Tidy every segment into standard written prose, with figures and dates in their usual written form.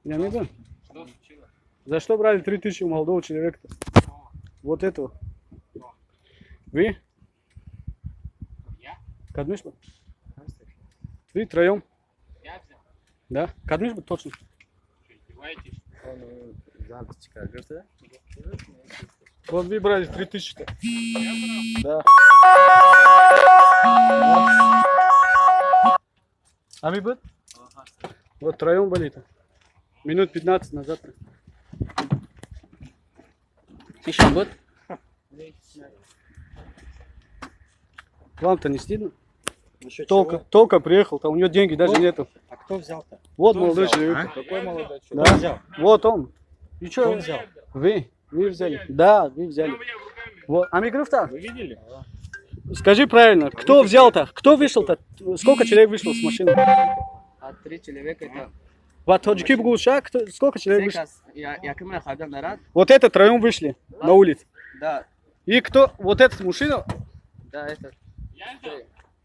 Я не знаю. За что брали 3000 у молодого человека-то? Вот этого. Вы? Я? Кадмиш бы? Вы троем? Я взял. Да? Кадмиш бы точно. Издеваетесь? Вот вы брали 3000-то. Да. А вы бы? Вот троем были-то. Минут 15 назад. Еще год? Вам-то не стыдно? Только приехал, там у него деньги даже нету. А кто взял-то? Вот молодой человек. А? Какой молодой человек? Да. Кто взял? Вот он. И что? Он взял? Вы взяли. Да, вы взяли. Вот. А микрофон? Вы видели? Скажи правильно, кто взял-то? Кто вышел-то? Сколько человек вышло с машины? А 3 человека это... Вот Тоджики Бугуша, сколько человек вышло? Я Вот это троем вышли на улицу. Да, И кто? Вот этот мужчина да, это...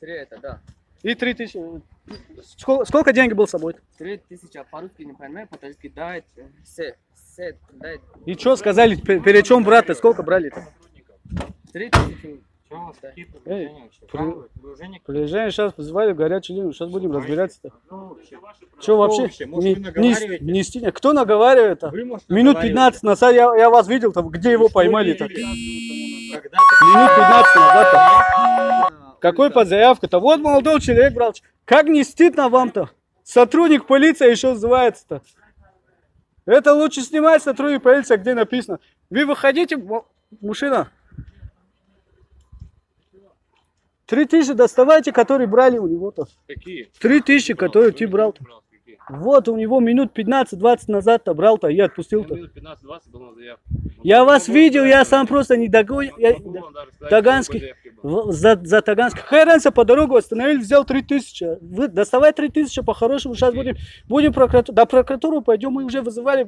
3 это, да. и 3000. Сколько денег был с собой? 3000, а по-русски не понимаю, по-татарски дает, дает. И что сказали, перед чем брать-то? Сколько брали-то? 3000. Чего у вас какие Эй, предложения? Вы уже не... Приезжаем, сейчас вызывали горячую линию, сейчас будем разбираться-то. Ну, Что вообще? Может, вы наговариваете? Не стыдно. Кто наговаривает-то? Вы, может, Минут наговариваете? 15 назад я вас видел, там, где его поймали-то? Когда-то... Минут 15 назад-то. Какой под заявку-то? Вот молодой человек брал. Как не стыдно вам-то? Сотрудник полиции еще называется-то. Это лучше снимать сотрудник полиции, где написано. Вы выходите, мужчина. 3000 доставайте, которые брали у него-то. Какие? 3000, которые ты брал. Вот у него минут 15-20 назад-то брал-то, я отпустил-то. Минут 15-20 был на заявку. Я вас видел, я сам просто не догоню. Таганский. За Таганск. Какая разница, по дорогу остановили, взял 3000. Вы доставай 3000 по-хорошему. Сейчас будем прокуратуру. До прокуратуры пойдем, мы уже вызывали,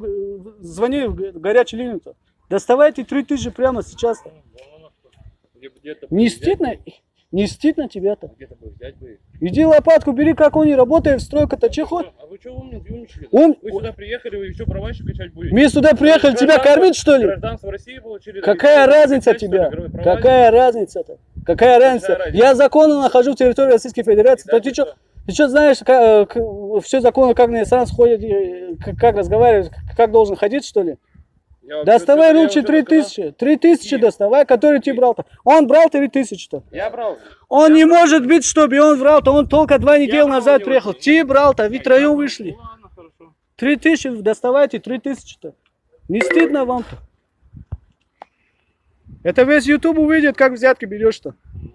звонили в горячую линию-то. Доставайте 3000 прямо сейчас-то. Не стыдно? Не стыдно тебя-то? Где-то бы взять бы. Иди лопатку бери, как он не работает в стройка-то, чехо. А вы что умничали? Он... Вы сюда приехали, вы еще права еще качать будете? Мы сюда приехали, тебя кормить что ли? Гражданство России получили. Какая разница тебе? Какая разница-то? Какая разница? Я законно нахожу в территории Российской Федерации. Да, ты что знаешь, все законно, как на иностранцев ходят, как разговаривают, как должен ходить что ли? Доставай лучше 3000. 3000 доставай, который ты брал-то. Он брал 3000-то. Я брал. Он не может быть, чтобы он брал-то. Он только 2 недели назад приехал. Ты брал-то, вы троем вышли. 3000 доставайте, 3000-то. Не стыдно вам-то? Это весь YouTube увидит, как взятки берешь-то.